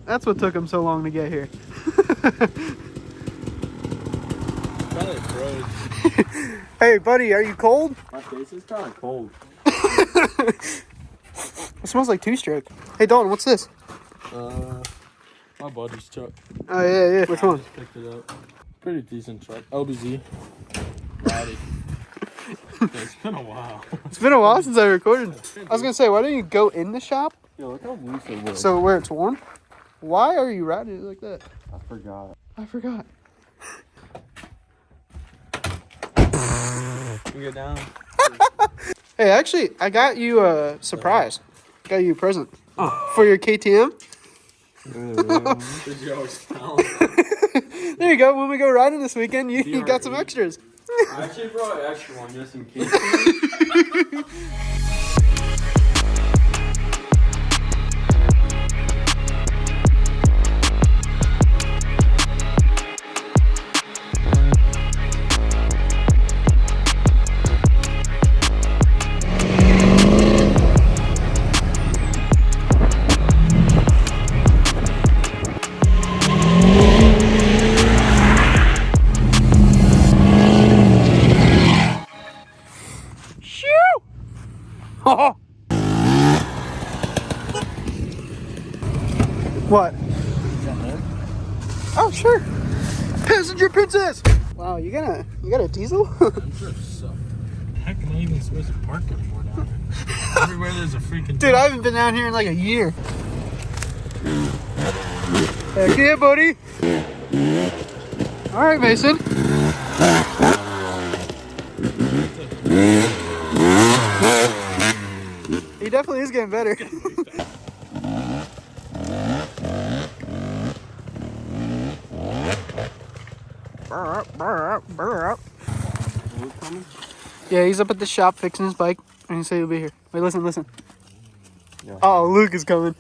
That's what took him so long to get here. Probably froze. Hey, buddy, are you cold? My face is kind of cold. It smells like two-stroke. Hey, Dalton, what's this? My buddy's truck. Oh, yeah. Which one? Just picked it up. Pretty decent truck. LBZ. Rowdy. Yeah, it's been a while. It's been a while since I recorded. I was going to say, why don't you go in the shop? Yo, look how loose it was. So where it's worn? Why are you riding it like that? I forgot. I forgot. You get down. Hey, actually, I got you a surprise. Got you a present for your KTM. Did you always found? There you go. When we go riding this weekend, you got some extras. I actually brought an extra one just in case. What? Oh, sure. Passenger princess. Wow, you got a diesel? I'm sure so. Heck, am I even supposed to park anymore down here? Everywhere there's a freaking. Dude, I haven't been down here in like a year. Heck yeah, buddy. All right, Mason. He definitely is getting better. Yeah, he's up at the shop fixing his bike, and he said he'll be here. Wait, listen. Yeah. Oh, Luke is coming.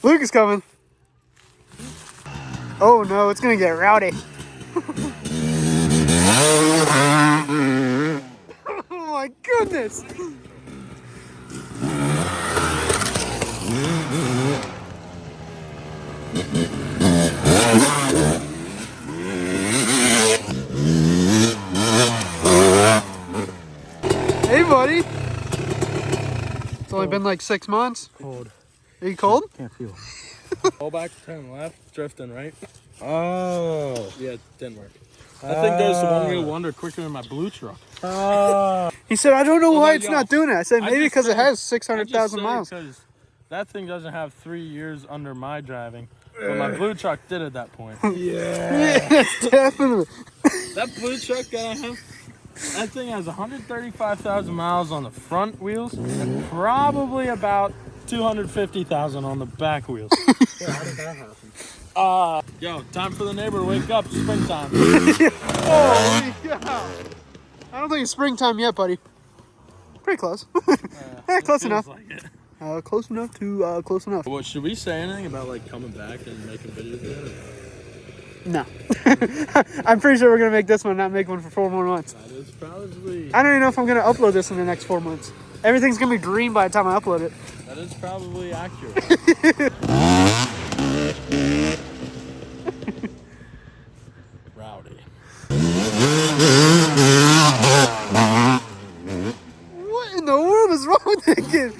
Luke is coming. Oh no, it's gonna get rowdy. Oh my goodness. Hey, buddy. It's only been like 6 months. Cold. Are you cold? Can't feel. Go back, turn left, drifting right. Oh. Yeah, it didn't work. I think there's the one-wheel wonder quicker than my blue truck. He said, I don't know why it's yo, not doing it. I said, I maybe just because it say- has 600,000 miles. Because that thing doesn't have 3 years under my driving. But my blue truck did at that point. Yes, definitely. That blue truck that I have, that thing has 135,000 miles on the front wheels and probably about 250,000 on the back wheels. Yeah, how did that happen? Yo, time for the neighbor to wake up. Springtime. Holy cow. I don't think it's springtime yet, buddy. Pretty close. Yeah, close enough. Like it. Close enough to close enough. What, should we say anything about like coming back and making videos again? No. I'm pretty sure we're going to make this one, not make one for 4 more months. That is probably. I don't even know if I'm going to upload this in the next 4 months. Everything's going to be green by the time I upload it. That is probably accurate. Rowdy. What in the world is wrong with that kid?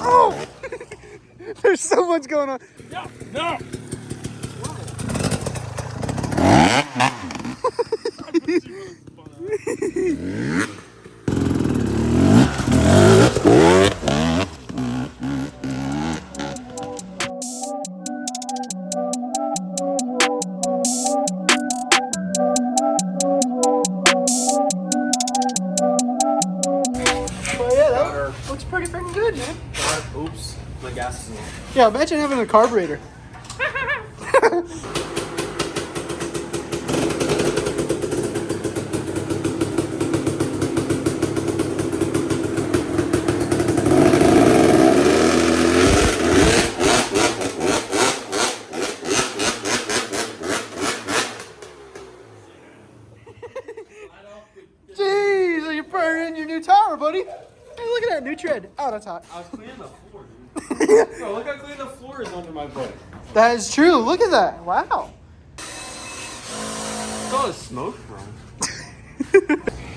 Oh! There's so much going on. No! Well, yeah, that looks pretty freaking good, man. Oops, my gas is low. Yeah, imagine having a carburetor. Jeez, you're burning your new tower, buddy. Hey, look at that new tread. Oh, that's hot. I was cleaning the floor, dude. Bro, look how clean the floor is under my bike. That is true. Look at that. Wow. It's all this smoke from.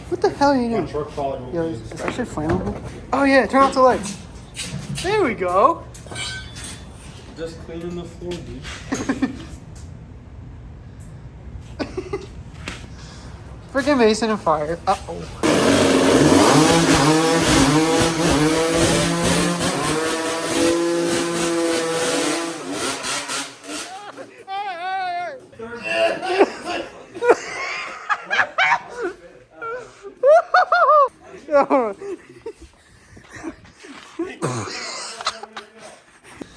What the hell are you doing? Truck falling. Yo, is that shit flammable? Oh yeah, turn off the lights. There we go. Just cleaning the floor, dude. Freaking Mason and fire. Uh-oh.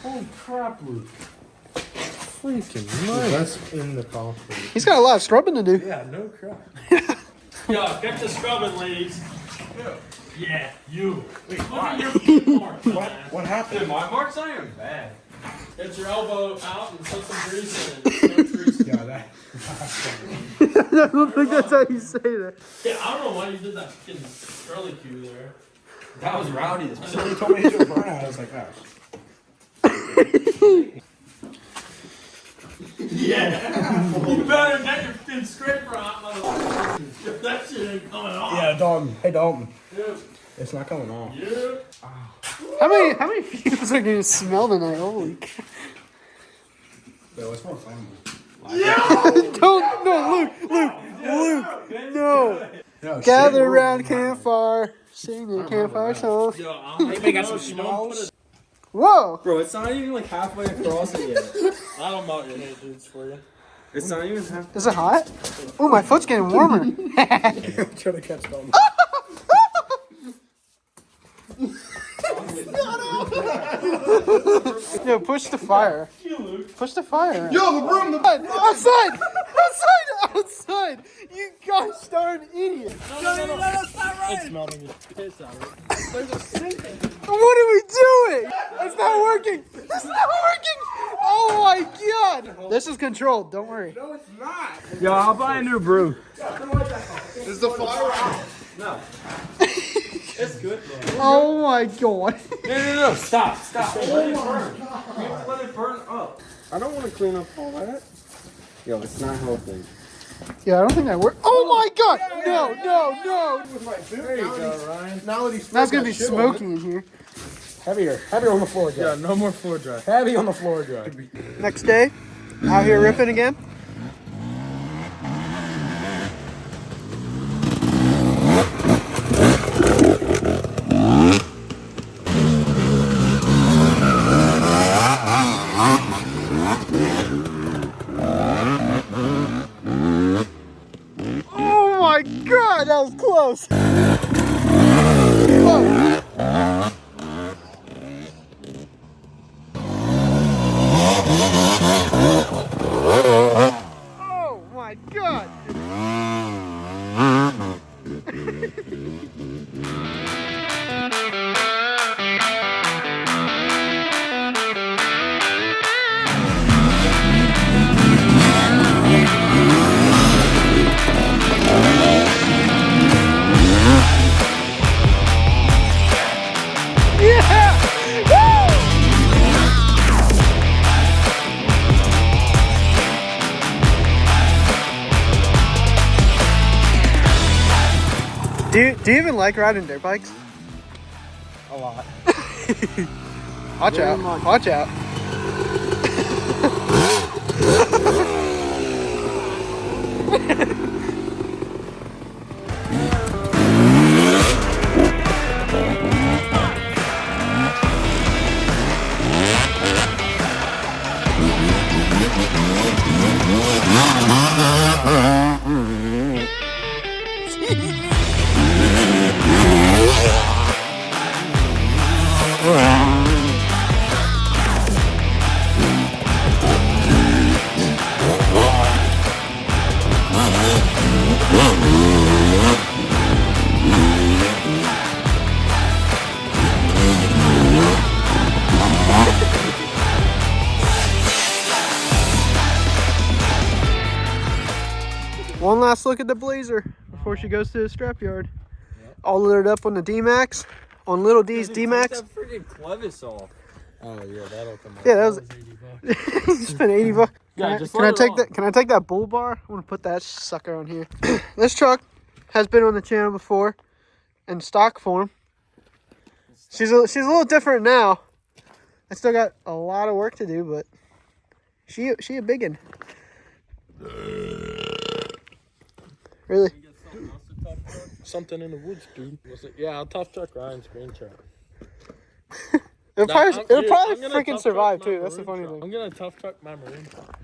Holy crap, Luke. Freaking nice. That's in the concrete. He's got a lot of scrubbing to do. Yeah, no crap. Yo, get the scrubbing, ladies. Yeah, you. Wait, look at your feet marks. What happened? Dude, my marks aren't even bad. Get your elbow out and put some grease in it. No grease. Yeah, that. I don't think that's how you say that. Yeah, I don't know why you did that fucking curly cue there. That was rowdy as So you told me to do a burnout. I was like, oh. Yeah. You better get your fucking scraper out, motherfucker. If that shit ain't coming off. Yeah, Dalton. Hey, Dalton. Yep. It's not coming off. Yep. How many fumes are gonna smell tonight? Holy cow. Yo, it's more flammable. Don't, no, Luke, no. No, Gather around campfire, sing the campfire song. Yo, I'm They got some smalls. Whoa! Bro, it's not even like halfway across it yet. I don't melt your hair, dudes, for you. It's not even half. Is it hot? Oh, my foot's getting warmer. Trying to catch Dalton. Yo, push the fire. Push the fire. Yo, the broom. Outside! Outside! You gosh darn idiot! It's melting your piss out of it. What are we doing? It's not working! It's not working! Oh my god! This is controlled, don't worry. No, it's not. Yo, I'll buy a new broom. Is the fire out? It's good, bro. Oh my god. No. Stop. Let it burn. You have to let it burn up. I don't want to clean up all that. Yo, it's not healthy. Yeah, I don't think that worked. Oh my god! No. There you go, Ryan. Now that he's Now it's gonna be smoky in here. Heavier on the floor, Yeah, Joe. no more floor dry. Heavy on the floor, Joe. Next day, out here ripping again. Oh my god, that was close. Whoa. Oh my god. Yeah! Woo! Do you even like riding dirt bikes? A lot. Watch out. Watch out. One last look at the Blazer before she goes to the strap yard. All lit up on the D-Max. on Little D's D-Max. That freaking clevis off. Oh yeah, that'll come out. Yeah, that was $80. spent 80 bucks. Yeah, Can I take that? Can I take that bull bar? I want to put that sucker on here. This truck has been on the channel before, in stock form. She's a little different now. I still got a lot of work to do, but she a biggin. Really? Something in the woods, dude. Yeah, a tough truck, Ryan's green truck. It'll probably I'm gonna freaking tough survive truck my too. That's the maroon funny truck. thing. I'm gonna tough truck my marine truck.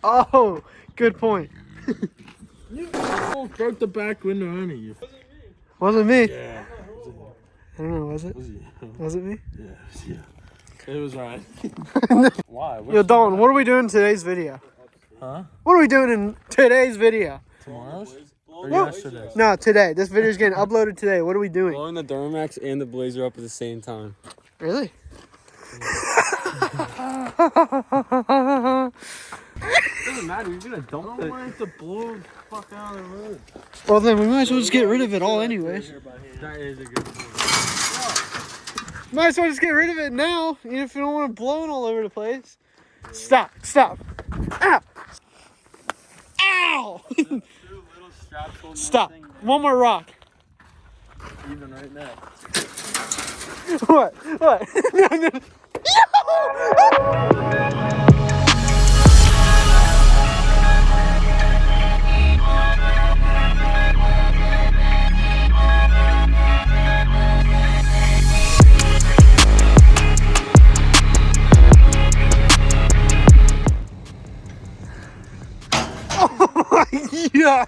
Oh, good point. You almost broke the back window on it. You. Wasn't me. Yeah. I don't know. Was it? Was it me? Yeah. It was Ryan. Why? Yo, Dalton, what are we doing in today's video? Huh? What are we doing in today's video? Tomorrow's? Or Well, yesterday's? No, today. This video is getting uploaded today. What are we doing? Blowing the Duramax and the Blazer up at the same time. Really? Doesn't matter. You're gonna I dump don't want it to blow the fuck out of the road. Well, then we might as well just get rid of it all anyways. That is a good point. Might as well just get rid of it now, even if you don't want it blowing all over the place. Stop. Stop. Ow. Ow. Stop. One more rock. Even right now. What? What? No, no. Yeah.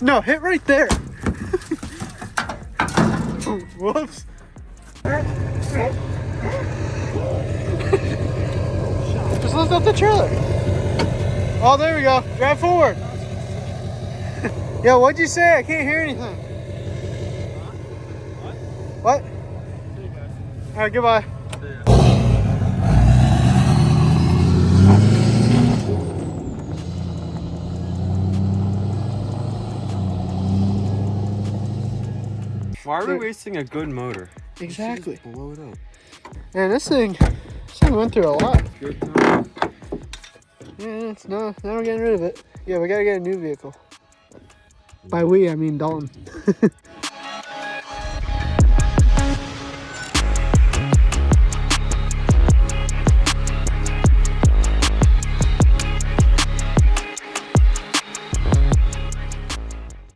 No, hit right there. Whoops. Just lift up the trailer. Oh, there we go. Drive forward. Yo, what'd you say? I can't hear anything. What? All right, goodbye. Why are we wasting a good motor? Exactly. Blow it up. Man, this thing went through a lot. Good time. Yeah, it's now we're getting rid of it. Yeah, we gotta get a new vehicle. By we, I mean Dalton.